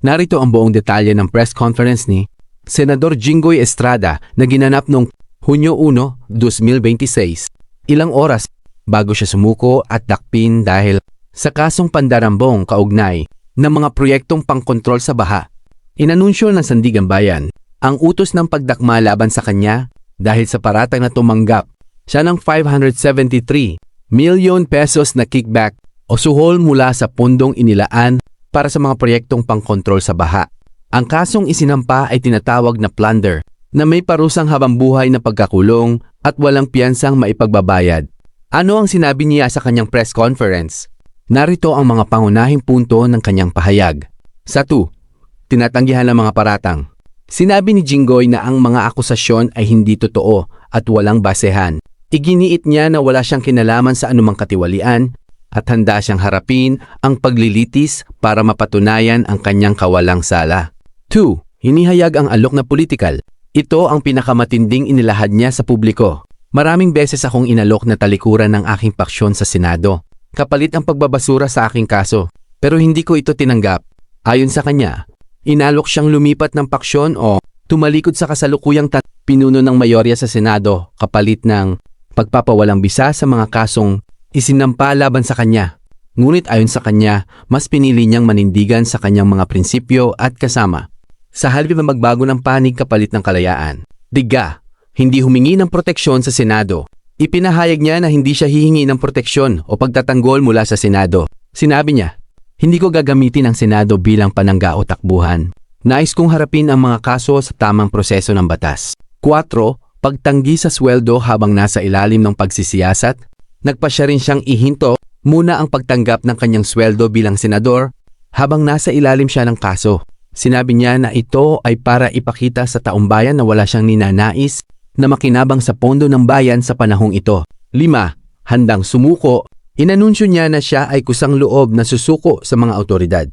Narito ang buong detalye ng press conference ni Senador Jinggoy Estrada na ginanap noong Hunyo 1, 2026. Ilang oras bago siya sumuko at dakpin dahil sa kasong pandarambong kaugnay ng mga proyektong pangkontrol sa baha. Inanunsyo ng Sandigan Bayan ang utos ng pagdakma laban sa kanya dahil sa paratang na tumanggap siya ng 573 milyon pesos na kickback o suhol mula sa pundong inilaan para sa mga proyektong pangkontrol sa baha. Ang kasong isinampa ay tinatawag na plunder na may parusang habambuhay na pagkakulong at walang piyansang maipagbabayad. Ano ang sinabi niya sa kanyang press conference? Narito ang mga pangunahing punto ng kanyang pahayag. Sa 2. Tinatanggihan ng mga paratang. Sinabi ni Jinggoy na ang mga akusasyon ay hindi totoo at walang basehan. Iginiit niya na wala siyang kinalaman sa anumang katiwalian at handa siyang harapin ang paglilitis para mapatunayan ang kanyang kawalang sala. 2. Hinihayag ang alok na politikal. Ito ang pinakamatinding inilahad niya sa publiko. Maraming beses akong inalok na talikuran ng aking paksyon sa Senado. Kapalit ang pagbabasura sa aking kaso. Pero hindi ko ito tinanggap. Ayon sa kanya, inalok siyang lumipat ng paksyon o tumalikod sa kasalukuyang pinuno ng mayorya sa Senado kapalit ng pagpapawalang bisa sa mga kasong isinampa laban sa kanya. Ngunit ayon sa kanya, mas pinili niyang manindigan sa kanyang mga prinsipyo at kasama. Sa halip na magbago ng panig kapalit ng kalayaan. Diga, hindi humingi ng proteksyon sa Senado. Ipinahayag niya na hindi siya hihingi ng proteksyon o pagtatanggol mula sa Senado. Sinabi niya, hindi ko gagamitin ang Senado bilang panangga o takbuhan. Nais kong harapin ang mga kaso sa tamang proseso ng batas. 4. Pagtanggi sa sweldo habang nasa ilalim ng pagsisiyasat. Nagpasya rin siyang ihinto muna ang pagtanggap ng kanyang sweldo bilang senador habang nasa ilalim siya ng kaso. Sinabi niya na ito ay para ipakita sa taong bayan na wala siyang ninanais na makinabang sa pondo ng bayan sa panahong ito. 5. Handang sumuko. Inanunsyo niya na siya ay kusang loob na susuko sa mga awtoridad.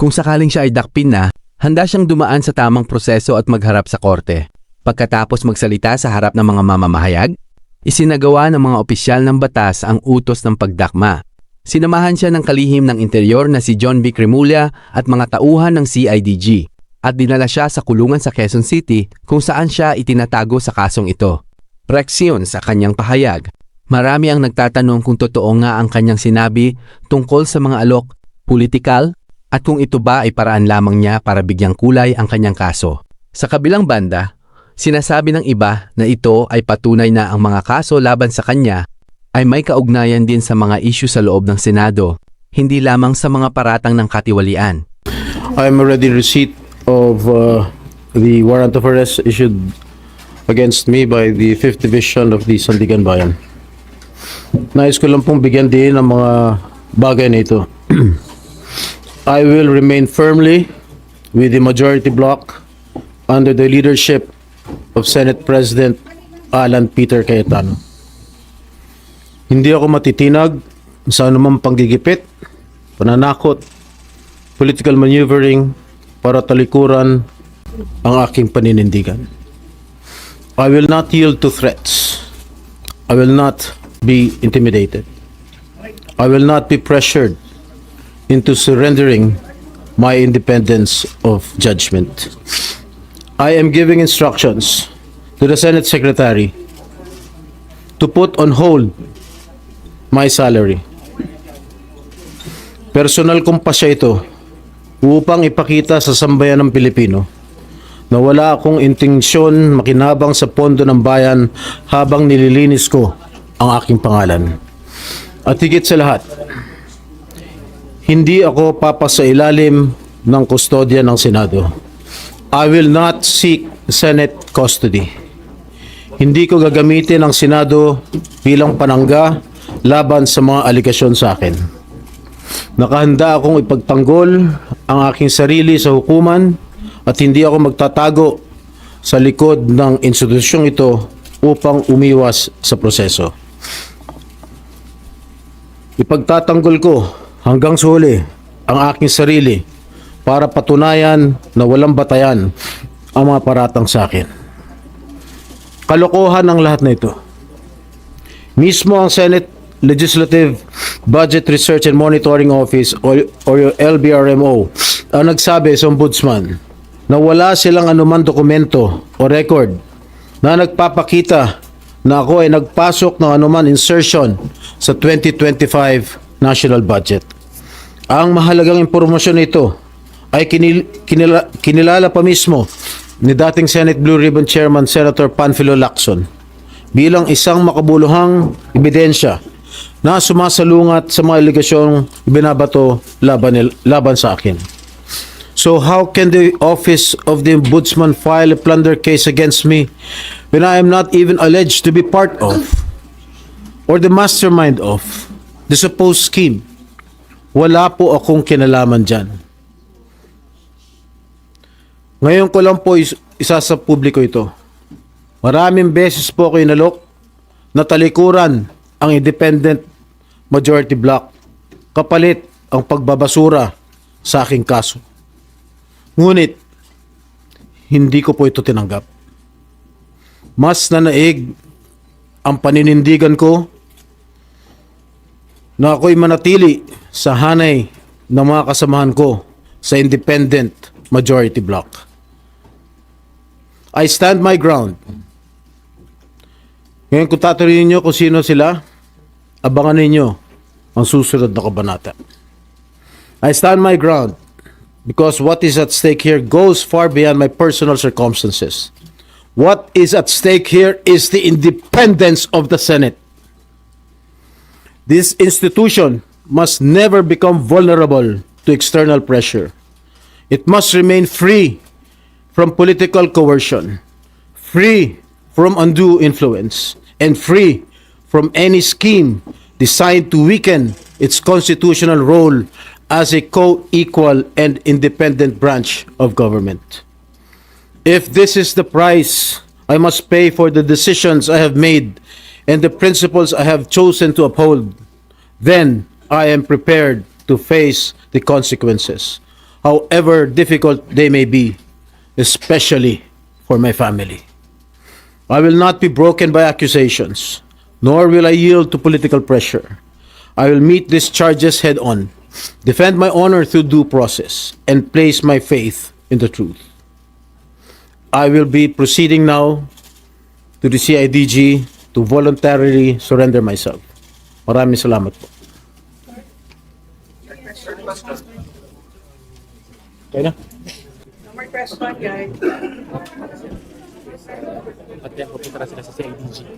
Kung sakaling siya ay dakpin na, handa siyang dumaan sa tamang proseso at magharap sa korte. Pagkatapos magsalita sa harap ng mga mamamahayag, isinagawa ng mga opisyal ng batas ang utos ng pagdakma. Sinamahan siya ng kalihim ng interior na si John Vic Remulla at mga tauhan ng CIDG at dinala siya sa kulungan sa Quezon City kung saan siya itinatago sa kasong ito. Reaksyon sa kanyang pahayag. Marami ang nagtatanong kung totoo nga ang kanyang sinabi tungkol sa mga alok, politikal, at kung ito ba ay paraan lamang niya para bigyang kulay ang kanyang kaso. Sa kabilang banda, sinasabi ng iba na ito ay patunay na ang mga kaso laban sa kanya ay may kaugnayan din sa mga isyu sa loob ng Senado, hindi lamang sa mga paratang ng katiwalian. I am already in receipt of the warrant of arrest issued against me by the 5th Division of the Sandigan Bayan. Nais ko lang pong bigyan din ng mga bagay na ito. I will remain firmly with the majority bloc under the leadership of Senate President Alan Peter Cayetano. Hindi ako matitinag sa anumang panggigipit, pananakot, political maneuvering para talikuran ang aking paninindigan. I will not yield to threats. I will not be intimidated. I will not be pressured into surrendering my independence of judgment. I am giving instructions to the Senate Secretary to put on hold my salary. Personal kong pasya ito upang ipakita sa sambayan ng Pilipino na wala akong intensyon makinabang sa pondo ng bayan habang nililinis ko ang aking pangalan. At higit sa lahat, hindi ako papasailalim ng kustodya ng Senado. I will not seek Senate custody. Hindi ko gagamitin ang Senado bilang panangga laban sa mga aligasyon sa akin. Nakahanda akong ipagtanggol ang aking sarili sa hukuman at hindi ako magtatago sa likod ng institusyong ito upang umiwas sa proseso. Ipagtatanggol ko hanggang sa huli ang aking sarili para patunayan na walang batayan ang mga paratang sa akin. Kalokohan ang lahat na ito. Mismo ang Senate Legislative Budget Research and Monitoring Office or yung LBRMO ang nagsabi sa ombudsman na wala silang anuman dokumento o record na nagpapakita na ako ay nagpasok ng anuman insertion sa 2025 national budget. Ang mahalagang impormasyon nito ay kinilala pa mismo ni dating Senate Blue Ribbon Chairman Senator Panfilo Lacson bilang isang makabuluhang ebidensya na sumasalungat sa mga alegasyong binabato laban sa akin. So how can the office of the ombudsman file a plunder case against me when I am not even alleged to be part of or the mastermind of the supposed scheme? Wala po akong kinalaman dyan. Ngayon ko lang po isa sa publiko ito. Maraming beses po ako inalok na talikuran ang independent majority block kapalit ang pagbabasura sa aking kaso. Ngunit, hindi ko po ito tinanggap. Mas nanaig ang paninindigan ko na ako'y manatili sa hanay ng mga kasamahan ko sa independent majority block. I stand my ground. Ngayon kung tatanungin niyo kung sino sila, abangan ninyo ang susunod na kabanata. I stand my ground because what is at stake here goes far beyond my personal circumstances. What is at stake here is the independence of the Senate. This institution must never become vulnerable to external pressure. It must remain free from political coercion, free from undue influence, and free from any scheme designed to weaken its constitutional role as a co-equal and independent branch of government. If this is the price I must pay for the decisions I have made and the principles I have chosen to uphold, then I am prepared to face the consequences, however difficult they may be, especially for my family. I will not be broken by accusations, nor will I yield to political pressure. I will meet these charges head on, defend my honor through due process, and place my faith in the truth. I will be proceeding now to the CIDG to voluntarily surrender myself. Maraming salamat po. Okay na? No more question, guys. At yan, pupunta na sila sa CIDG.